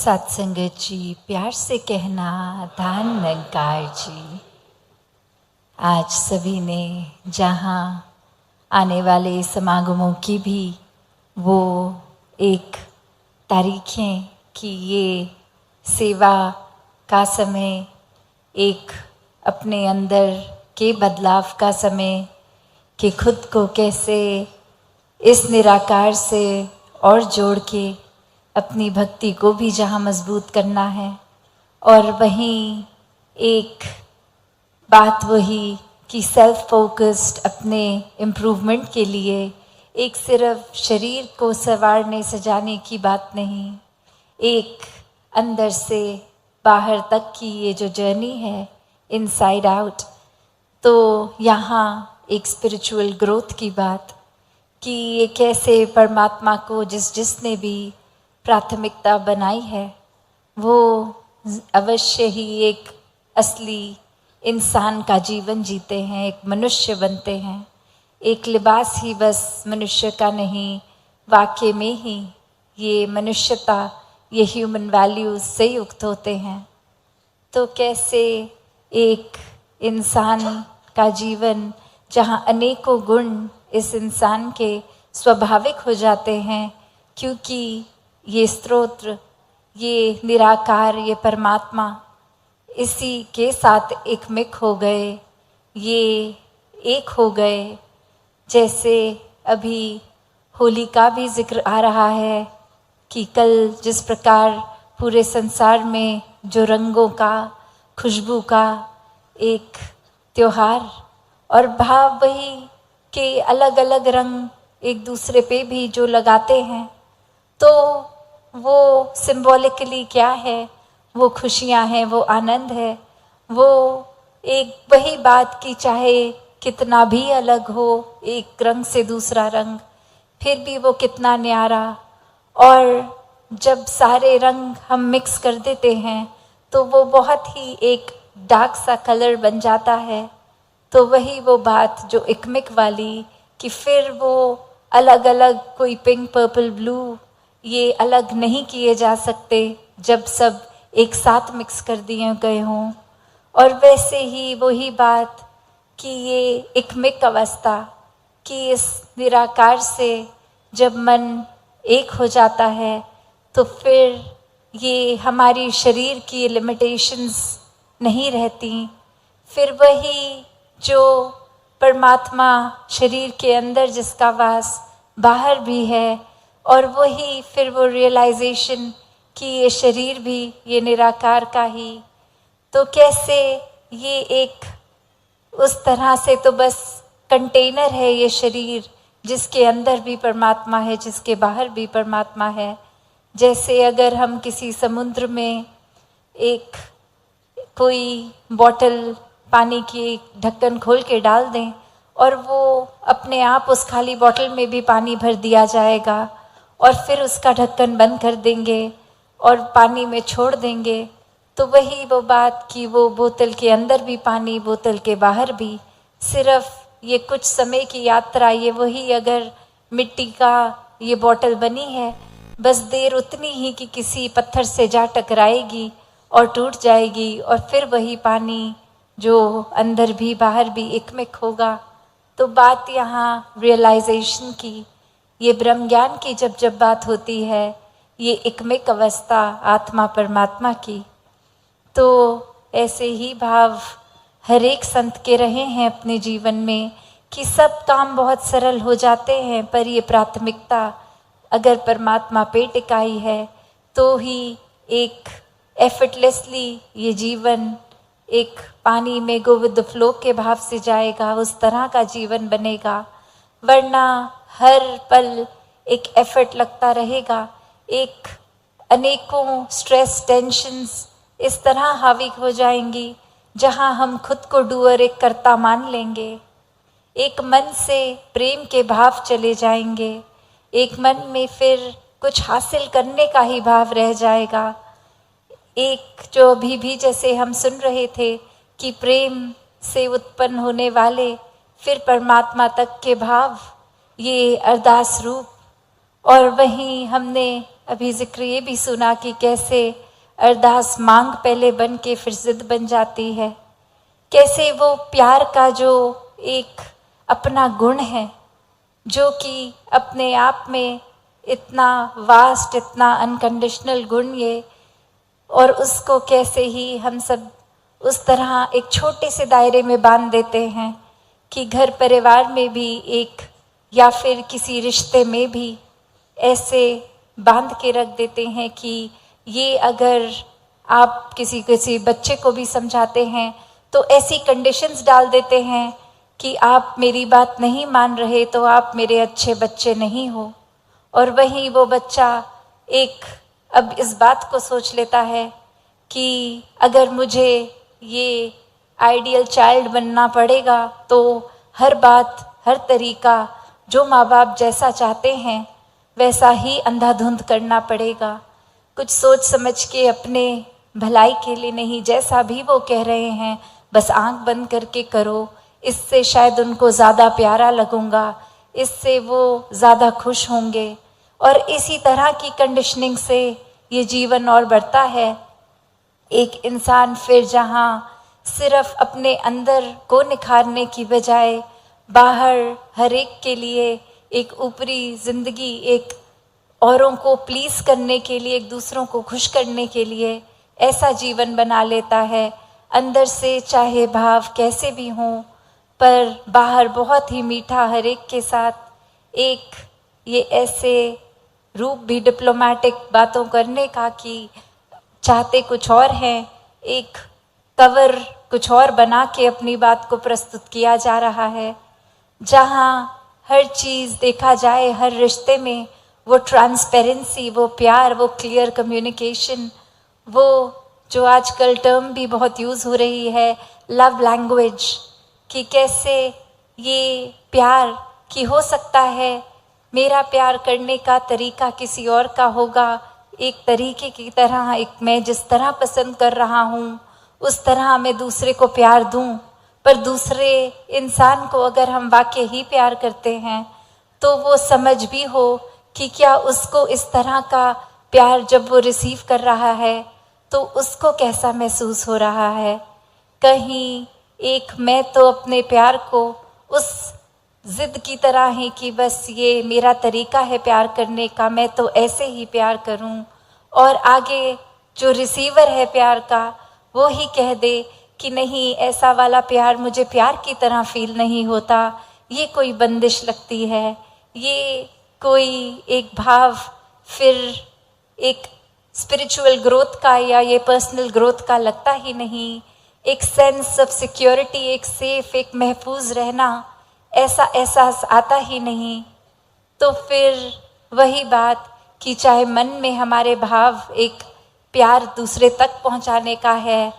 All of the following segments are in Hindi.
सत्संगत जी, प्यार से कहना दान निरंकार जी। आज सभी ने जहाँ आने वाले समागमों की भी वो एक तारीखें कि ये सेवा का समय, एक अपने अंदर के बदलाव का समय, कि खुद को कैसे इस निराकार से और जोड़ के अपनी भक्ति को भी जहाँ मजबूत करना है। और वहीं एक बात वही कि सेल्फ फोकस्ड अपने इम्प्रूवमेंट के लिए एक सिर्फ शरीर को संवारने सजाने की बात नहीं, एक अंदर से बाहर तक की ये जो जर्नी है इनसाइड आउट, तो यहाँ एक स्पिरिचुअल ग्रोथ की बात कि ये कैसे परमात्मा को जिसने भी प्राथमिकता बनाई है वो अवश्य ही एक असली इंसान का जीवन जीते हैं, एक मनुष्य बनते हैं। एक लिबास ही बस मनुष्य का नहीं, वाकई में ही ये मनुष्यता, ये ह्यूमन वैल्यूज से युक्त होते हैं। तो कैसे एक इंसान का जीवन जहाँ अनेकों गुण इस इंसान के स्वाभाविक हो जाते हैं, क्योंकि ये स्तोत्र, ये निराकार, ये परमात्मा इसी के साथ एक मिक हो गए, ये एक हो गए। जैसे अभी होली का भी जिक्र आ रहा है कि कल जिस प्रकार पूरे संसार में जो रंगों का, खुशबू का एक त्योहार और भाव वही के अलग अलग रंग एक दूसरे पे भी जो लगाते हैं, तो वो सिंबॉलिकली क्या है, वो खुशियाँ हैं, वो आनंद है, वो एक वही बात की चाहे कितना भी अलग हो एक रंग से दूसरा रंग, फिर भी वो कितना न्यारा। और जब सारे रंग हम मिक्स कर देते हैं तो वो बहुत ही एक डार्क सा कलर बन जाता है। तो वही वो बात जो इकमिक वाली कि फिर वो अलग अलग कोई पिंक, पर्पल, ब्लू ये अलग नहीं किए जा सकते जब सब एक साथ मिक्स कर दिए गए हों। और वैसे ही वही बात कि ये इकमिक अवस्था कि इस निराकार से जब मन एक हो जाता है तो फिर ये हमारी शरीर की लिमिटेशंस नहीं रहती। फिर वही जो परमात्मा शरीर के अंदर जिसका वास बाहर भी है, और वही फिर वो रियलाइजेशन कि ये शरीर भी ये निराकार का ही। तो कैसे ये एक उस तरह से तो बस कंटेनर है ये शरीर, जिसके अंदर भी परमात्मा है, जिसके बाहर भी परमात्मा है। जैसे अगर हम किसी समुद्र में एक कोई बॉटल पानी की ढक्कन खोल के डाल दें और वो अपने आप उस खाली बॉटल में भी पानी भर दिया जाएगा, और फिर उसका ढक्कन बंद कर देंगे और पानी में छोड़ देंगे, तो वही वो बात कि वो बोतल के अंदर भी पानी, बोतल के बाहर भी, सिर्फ ये कुछ समय की यात्रा। ये वही अगर मिट्टी का ये बॉटल बनी है, बस देर उतनी ही कि किसी पत्थर से जा टकराएगी और टूट जाएगी, और फिर वही पानी जो अंदर भी बाहर भी एकमिक होगा। तो बात यहाँ रियलाइजेशन की, ये ब्रह्म ज्ञान की जब बात होती है, ये एकमिक अवस्था आत्मा परमात्मा की। तो ऐसे ही भाव हर एक संत के रहे हैं अपने जीवन में कि सब काम बहुत सरल हो जाते हैं, पर ये प्राथमिकता अगर परमात्मा पे टिकाई है तो ही एक एफर्टलेसली ये जीवन एक पानी में गो विद द फ्लो के भाव से जाएगा, उस तरह का जीवन बनेगा। वरना हर पल एक एफर्ट लगता रहेगा, एक अनेकों स्ट्रेस, टेंशन्स इस तरह हावी हो जाएंगी जहां हम खुद को डूअर, एक कर्ता मान लेंगे। एक मन से प्रेम के भाव चले जाएंगे, एक मन में फिर कुछ हासिल करने का ही भाव रह जाएगा। एक जो अभी भी जैसे हम सुन रहे थे कि प्रेम से उत्पन्न होने वाले फिर परमात्मा तक के भाव, ये अरदास रूप। और वहीं हमने अभी जिक्र ये भी सुना कि कैसे अरदास मांग पहले बन के फिर जिद बन जाती है। कैसे वो प्यार का जो एक अपना गुण है, जो कि अपने आप में इतना वास्ट, इतना अनकंडीशनल गुण ये, और उसको कैसे ही हम सब उस तरह एक छोटे से दायरे में बांध देते हैं कि घर परिवार में भी एक, या फिर किसी रिश्ते में भी ऐसे बांध के रख देते हैं कि ये अगर आप किसी बच्चे को भी समझाते हैं तो ऐसी कंडीशंस डाल देते हैं कि आप मेरी बात नहीं मान रहे तो आप मेरे अच्छे बच्चे नहीं हो। और वहीं वो बच्चा एक अब इस बात को सोच लेता है कि अगर मुझे ये आइडियल चाइल्ड बनना पड़ेगा तो हर बात, हर तरीका जो माँ बाप जैसा चाहते हैं वैसा ही अंधाधुंध करना पड़ेगा। कुछ सोच समझ के, अपने भलाई के लिए नहीं, जैसा भी वो कह रहे हैं बस आंख बंद करके करो, इससे शायद उनको ज़्यादा प्यारा लगूंगा, इससे वो ज़्यादा खुश होंगे। और इसी तरह की कंडीशनिंग से ये जीवन और बढ़ता है। एक इंसान फिर जहाँ सिर्फ अपने अंदर को निखारने की बजाय बाहर हर एक के लिए एक ऊपरी ज़िंदगी, एक औरों को प्लीज़ करने के लिए, एक दूसरों को खुश करने के लिए ऐसा जीवन बना लेता है। अंदर से चाहे भाव कैसे भी हों, पर बाहर बहुत ही मीठा हर एक के साथ एक ये ऐसे रूप भी डिप्लोमेटिक बातों करने का कि चाहते कुछ और हैं, एक कवर कुछ और बना के अपनी बात को प्रस्तुत किया जा रहा है। जहाँ हर चीज़ देखा जाए, हर रिश्ते में वो ट्रांसपेरेंसी, वो प्यार, वो क्लियर कम्युनिकेशन, वो जो आजकल टर्म भी बहुत यूज़ हो रही है लव लैंग्वेज, कि कैसे ये प्यार कि हो सकता है मेरा प्यार करने का तरीका किसी और का होगा, एक तरीके की तरह, एक मैं जिस तरह पसंद कर रहा हूँ उस तरह मैं दूसरे को प्यार दूँ। पर दूसरे इंसान को अगर हम वाकई ही प्यार करते हैं तो वो समझ भी हो कि क्या उसको इस तरह का प्यार जब वो रिसीव कर रहा है तो उसको कैसा महसूस हो रहा है। कहीं एक मैं तो अपने प्यार को उस जिद की तरह ही कि बस ये मेरा तरीका है प्यार करने का, मैं तो ऐसे ही प्यार करूं, और आगे जो रिसीवर है प्यार का वो ही कह दे कि नहीं, ऐसा वाला प्यार मुझे प्यार की तरह फील नहीं होता, ये कोई बंदिश लगती है, ये कोई एक भाव फिर एक स्पिरिचुअल ग्रोथ का या ये पर्सनल ग्रोथ का लगता ही नहीं। एक सेंस ऑफ सिक्योरिटी, एक सेफ, एक महफूज रहना, ऐसा एहसास आता ही नहीं। तो फिर वही बात कि चाहे मन में हमारे भाव एक प्यार दूसरे तक पहुंचाने का है,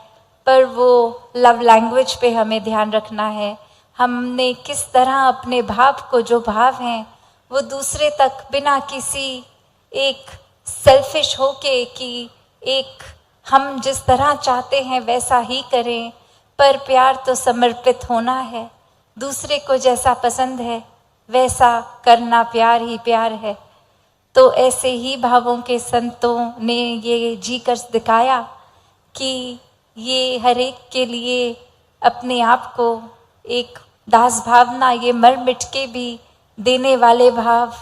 पर वो लव लैंग्वेज पे हमें ध्यान रखना है। हमने किस तरह अपने भाव को, जो भाव हैं वो दूसरे तक बिना किसी एक सेल्फिश होके कि एक हम जिस तरह चाहते हैं वैसा ही करें, पर प्यार तो समर्पित होना है, दूसरे को जैसा पसंद है वैसा करना प्यार ही प्यार है। तो ऐसे ही भावों के संतों ने ये जी कर दिखाया कि ये हर एक के लिए अपने आप को एक दास भावना, ये मर मिट के भी देने वाले भाव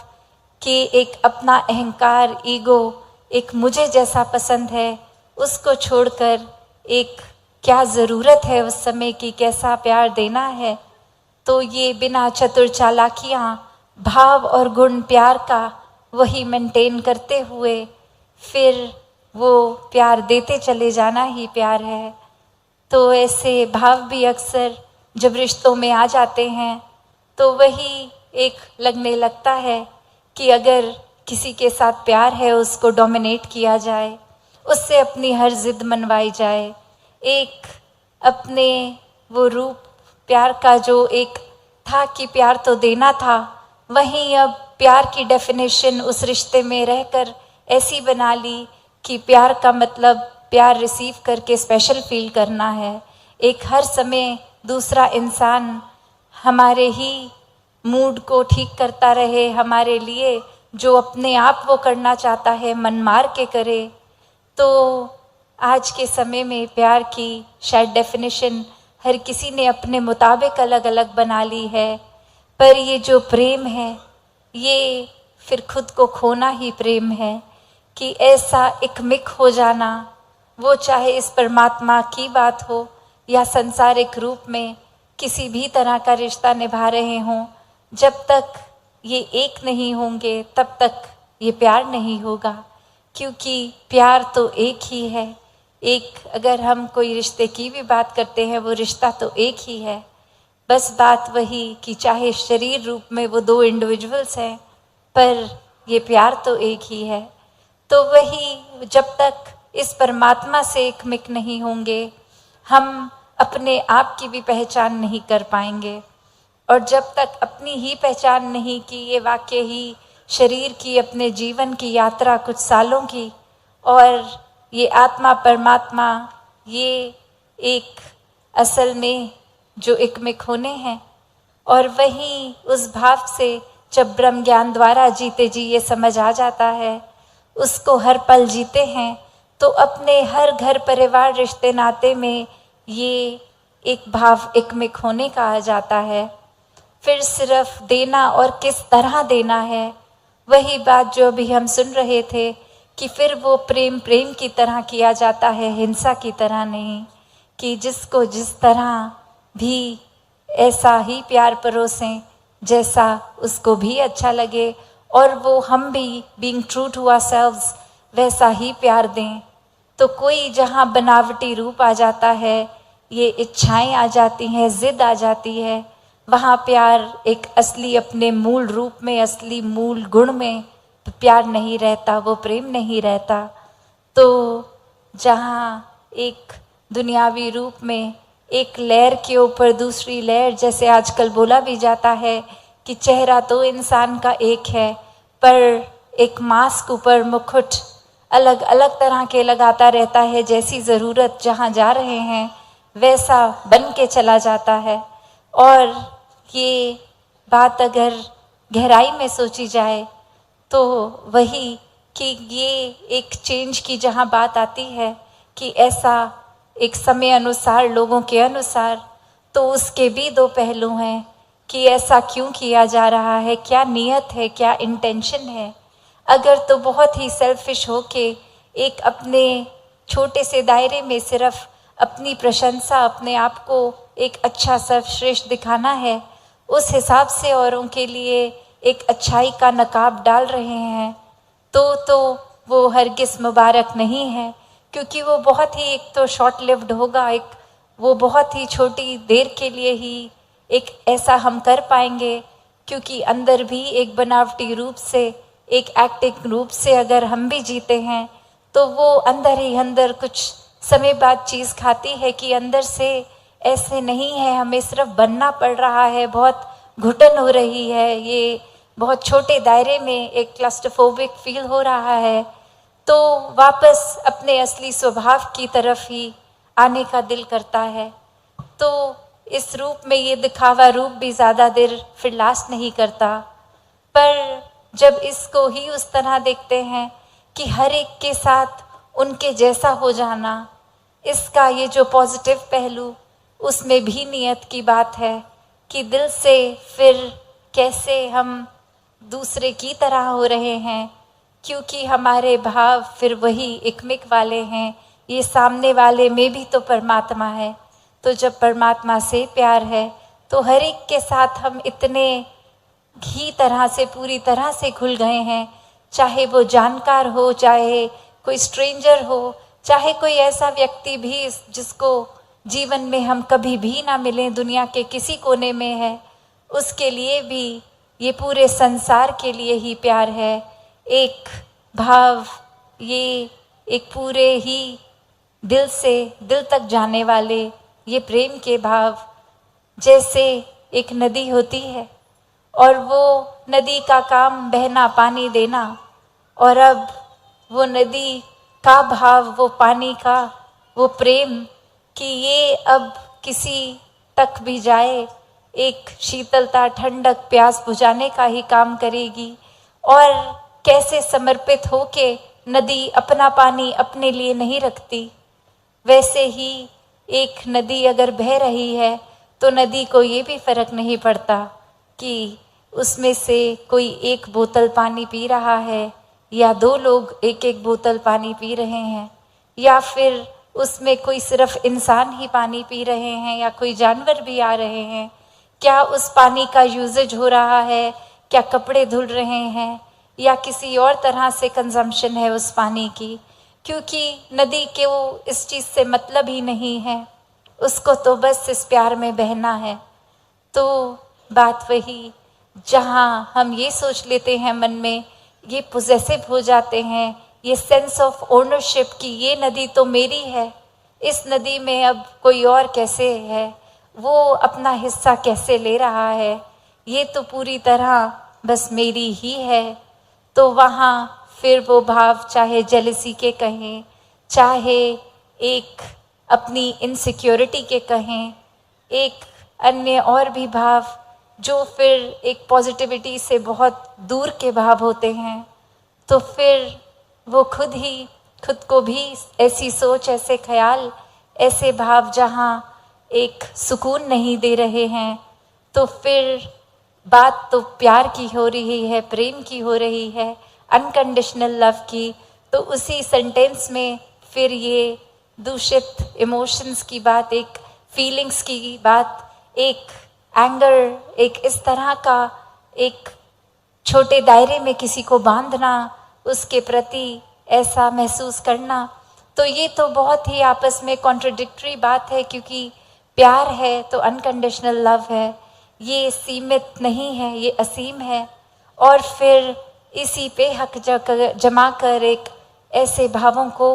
कि एक अपना अहंकार, ईगो, एक मुझे जैसा पसंद है उसको छोड़कर एक क्या ज़रूरत है उस समय की, कैसा प्यार देना है। तो ये बिना चतुर चालाकियाँ भाव और गुण प्यार का वही मेंटेन करते हुए फिर वो प्यार देते चले जाना ही प्यार है। तो ऐसे भाव भी अक्सर जब रिश्तों में आ जाते हैं तो वही एक लगने लगता है कि अगर किसी के साथ प्यार है उसको डोमिनेट किया जाए, उससे अपनी हर जिद मनवाई जाए, एक अपने वो रूप प्यार का जो एक था कि प्यार तो देना था, वहीं अब प्यार की डेफिनेशन उस रिश्ते में रहकर ऐसी बना ली कि प्यार का मतलब प्यार रिसीव करके स्पेशल फील करना है। एक हर समय दूसरा इंसान हमारे ही मूड को ठीक करता रहे, हमारे लिए जो अपने आप वो करना चाहता है मन मार के करे। तो आज के समय में प्यार की शायद डेफिनेशन हर किसी ने अपने मुताबिक अलग अलग बना ली है, पर ये जो प्रेम है ये फिर खुद को खोना ही प्रेम है। कि ऐसा एकमिक हो जाना, वो चाहे इस परमात्मा की बात हो या संसारिक रूप में किसी भी तरह का रिश्ता निभा रहे हों, जब तक ये एक नहीं होंगे तब तक ये प्यार नहीं होगा। क्योंकि प्यार तो एक ही है। एक अगर हम कोई रिश्ते की भी बात करते हैं, वो रिश्ता तो एक ही है। बस बात वही कि चाहे शरीर रूप में वो दो इंडिविजुअल्स हैं, पर ये प्यार तो एक ही है। तो वही जब तक इस परमात्मा से एकमिक नहीं होंगे, हम अपने आप की भी पहचान नहीं कर पाएंगे। और जब तक अपनी ही पहचान नहीं की, ये वाकई ही शरीर की अपने जीवन की यात्रा कुछ सालों की, और ये आत्मा परमात्मा ये एक असल में जो एकमिक होने हैं। और वही उस भाव से जब ब्रह्म ज्ञान द्वारा जीते जी ये समझ आ जाता है, उसको हर पल जीते हैं, तो अपने हर घर परिवार रिश्ते नाते में ये एक भाव एकमिक होने का आ जाता है। फिर सिर्फ देना और किस तरह देना है, वही बात जो अभी हम सुन रहे थे कि फिर वो प्रेम प्रेम की तरह किया जाता है, हिंसा की तरह नहीं। कि जिसको जिस तरह भी ऐसा ही प्यार परोसें जैसा उसको भी अच्छा लगे, और वो हम भी बीइंग ट्रू टू आवरसेल्व्स वैसा ही प्यार दें। तो कोई जहाँ बनावटी रूप आ जाता है, ये इच्छाएं आ जाती हैं, जिद आ जाती है, वहाँ प्यार एक असली अपने मूल रूप में, असली मूल गुण में प्यार नहीं रहता, वो प्रेम नहीं रहता। तो जहाँ एक दुनियावी रूप में एक लेयर के ऊपर दूसरी लेयर, जैसे आजकल बोला भी जाता है कि चेहरा तो इंसान का एक है, पर एक मास्क ऊपर मुकुट अलग अलग तरह के लगाता रहता है, जैसी ज़रूरत जहाँ जा रहे हैं वैसा बन के चला जाता है। और ये बात अगर गहराई में सोची जाए तो वही कि ये एक चेंज की जहाँ बात आती है कि ऐसा एक समय अनुसार, लोगों के अनुसार, तो उसके भी दो पहलू हैं कि ऐसा क्यों किया जा रहा है, क्या नीयत है, क्या इंटेंशन है। अगर तो बहुत ही सेल्फिश हो के एक अपने छोटे से दायरे में सिर्फ अपनी प्रशंसा, अपने आप को एक अच्छा सर्वश्रेष्ठ दिखाना है, उस हिसाब से औरों के लिए एक अच्छाई का नकाब डाल रहे हैं, तो वो हरगिज़ मुबारक नहीं है। क्योंकि वो बहुत ही एक तो शॉर्ट लिव्ड होगा, एक वो बहुत ही छोटी देर के लिए ही एक ऐसा हम कर पाएंगे। क्योंकि अंदर भी एक बनावटी रूप से, एक एक्टिंग रूप से अगर हम भी जीते हैं, तो वो अंदर ही अंदर कुछ समय बाद चीज़ खाती है कि अंदर से ऐसे नहीं है, हमें सिर्फ बनना पड़ रहा है, बहुत घुटन हो रही है, ये बहुत छोटे दायरे में एक क्लस्टरफोबिक फील हो रहा है। तो वापस अपने असली स्वभाव की तरफ ही आने का दिल करता है। तो इस रूप में ये दिखावा रूप भी ज़्यादा देर फिर लास्ट नहीं करता। पर जब इसको ही उस तरह देखते हैं कि हर एक के साथ उनके जैसा हो जाना, इसका ये जो पॉजिटिव पहलू, उसमें भी नियत की बात है कि दिल से फिर कैसे हम दूसरे की तरह हो रहे हैं। क्योंकि हमारे भाव फिर वही एकमिक वाले हैं, ये सामने वाले में भी तो परमात्मा है। तो जब परमात्मा से प्यार है तो हर एक के साथ हम इतने ही तरह से, पूरी तरह से खुल गए हैं, चाहे वो जानकार हो, चाहे कोई स्ट्रेंजर हो, चाहे कोई ऐसा व्यक्ति भी जिसको जीवन में हम कभी भी ना मिलें, दुनिया के किसी कोने में है, उसके लिए भी ये पूरे संसार के लिए ही प्यार है। एक भाव, ये एक पूरे ही दिल से दिल तक जाने वाले ये प्रेम के भाव, जैसे एक नदी होती है और वो नदी का काम बहना, पानी देना, और अब वो नदी का भाव, वो पानी का वो प्रेम कि ये अब किसी तक भी जाए, एक शीतलता, ठंडक, प्यास बुझाने का ही काम करेगी। और कैसे समर्पित होके नदी अपना पानी अपने लिए नहीं रखती, वैसे ही एक नदी अगर बह रही है तो नदी को ये भी फर्क नहीं पड़ता कि उसमें से कोई एक बोतल पानी पी रहा है या दो लोग एक एक बोतल पानी पी रहे हैं, या फिर उसमें कोई सिर्फ इंसान ही पानी पी रहे हैं या कोई जानवर भी आ रहे हैं। क्या उस पानी का यूजेज हो रहा है, क्या कपड़े धुल रहे हैं या किसी और तरह से कंजम्पशन है उस पानी की, क्योंकि नदी के वो इस चीज़ से मतलब ही नहीं है, उसको तो बस इस प्यार में बहना है। तो बात वही, जहाँ हम ये सोच लेते हैं मन में, ये पोजेसिव हो जाते हैं, ये सेंस ऑफ ओनरशिप कि ये नदी तो मेरी है, इस नदी में अब कोई और कैसे है, वो अपना हिस्सा कैसे ले रहा है, ये तो पूरी तरह बस मेरी ही है। तो वहाँ फिर वो भाव चाहे जेलसी के कहें, चाहे एक अपनी इनसिक्योरिटी के कहें, एक अन्य और भी भाव जो फिर एक पॉजिटिविटी से बहुत दूर के भाव होते हैं, तो फिर वो खुद को भी ऐसी सोच, ऐसे ख्याल, ऐसे भाव जहाँ एक सुकून नहीं दे रहे हैं, तो फिर बात तो प्यार की हो रही है, प्रेम की हो रही है, अनकंडीशनल लव की। तो उसी सेंटेंस में फिर ये दूषित इमोशंस की बात, एक फीलिंग्स की बात, एक एंगर, एक इस तरह का एक छोटे दायरे में किसी को बांधना, उसके प्रति ऐसा महसूस करना, तो ये तो बहुत ही आपस में कॉन्ट्रडिक्टरी बात है, क्योंकि प्यार है तो अनकंडीशनल लव है, ये सीमित नहीं है, ये असीम है। और फिर इसी पे हक जमा कर एक ऐसे भावों को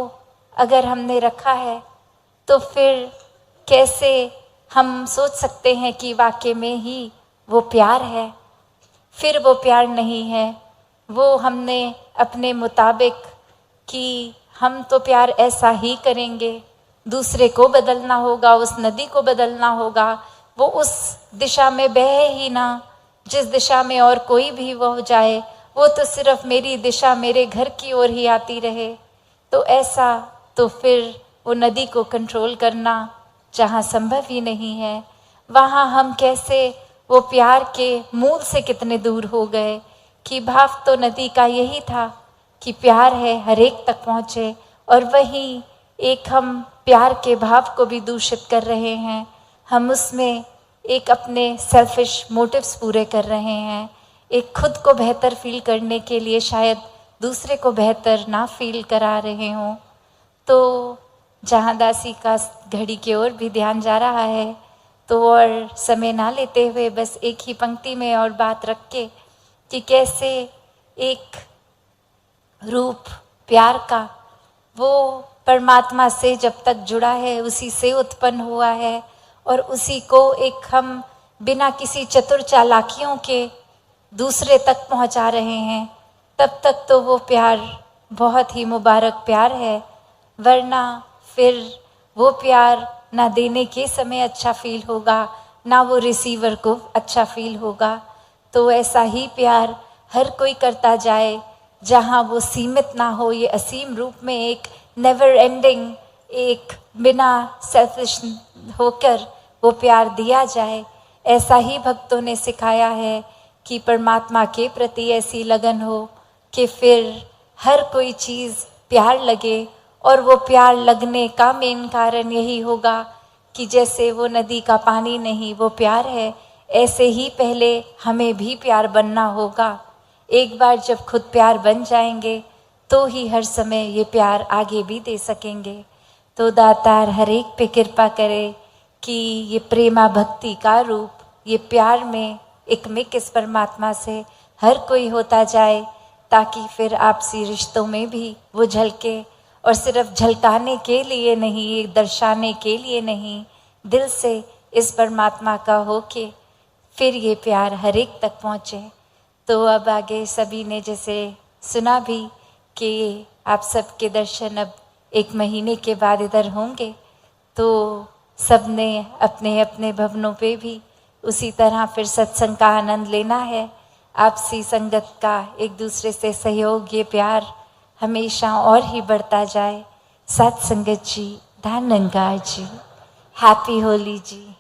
अगर हमने रखा है, तो फिर कैसे हम सोच सकते हैं कि वाकई में ही वो प्यार है? फिर वो प्यार नहीं है, वो हमने अपने मुताबिक कि हम तो प्यार ऐसा ही करेंगे, दूसरे को बदलना होगा, उस नदी को बदलना होगा, वो उस दिशा में बहे ही ना जिस दिशा में और कोई भी वो जाए, वो तो सिर्फ मेरी दिशा, मेरे घर की ओर ही आती रहे। तो ऐसा तो फिर वो नदी को कंट्रोल करना जहाँ संभव ही नहीं है, वहाँ हम कैसे वो प्यार के मूल से कितने दूर हो गए कि भाव तो नदी का यही था कि प्यार है, हर एक तक पहुँचे, और वहीं एक हम प्यार के भाव को भी दूषित कर रहे हैं। हम उसमें एक अपने सेल्फिश मोटिव्स पूरे कर रहे हैं, एक खुद को बेहतर फील करने के लिए शायद दूसरे को बेहतर ना फील करा रहे हों। तो जहाँ दासी का घड़ी की ओर भी ध्यान जा रहा है, तो और समय ना लेते हुए बस एक ही पंक्ति में और बात रख के कि कैसे एक रूप प्यार का वो परमात्मा से जब तक जुड़ा है, उसी से उत्पन्न हुआ है, और उसी को एक हम बिना किसी चतुर चालाकियों के दूसरे तक पहुंचा रहे हैं, तब तक तो वो प्यार बहुत ही मुबारक प्यार है। वरना फिर वो प्यार ना देने के समय अच्छा फील होगा, ना वो रिसीवर को अच्छा फील होगा। तो ऐसा ही प्यार हर कोई करता जाए, जहाँ वो सीमित ना हो, ये असीम रूप में एक नेवर एंडिंग, एक बिना सेल्फिश होकर वो प्यार दिया जाए। ऐसा ही भक्तों ने सिखाया है कि परमात्मा के प्रति ऐसी लगन हो कि फिर हर कोई चीज़ प्यार लगे, और वो प्यार लगने का मेन कारण यही होगा कि जैसे वो नदी का पानी नहीं, वो प्यार है, ऐसे ही पहले हमें भी प्यार बनना होगा। एक बार जब खुद प्यार बन जाएंगे तो ही हर समय ये प्यार आगे भी दे सकेंगे। तो दातार हर एक पे कृपा करे कि ये प्रेमा भक्ति का रूप, ये प्यार में एकमिक इस परमात्मा से हर कोई होता जाए, ताकि फिर आपसी रिश्तों में भी वो झलके, और सिर्फ झलकाने के लिए नहीं, दर्शाने के लिए नहीं, दिल से इस परमात्मा का हो के फिर ये प्यार हर एक तक पहुँचे। तो अब आगे सभी ने जैसे सुना भी कि आप सबके दर्शन अब 1 महीने के बाद इधर होंगे, तो सब ने अपने अपने भवनों पे भी उसी तरह फिर सत्संग का आनंद लेना है। आपसी संगत का, एक दूसरे से सहयोग, ये प्यार हमेशा और ही बढ़ता जाए। सत्संगत जी, धन निरंकार जी, हैप्पी होली जी,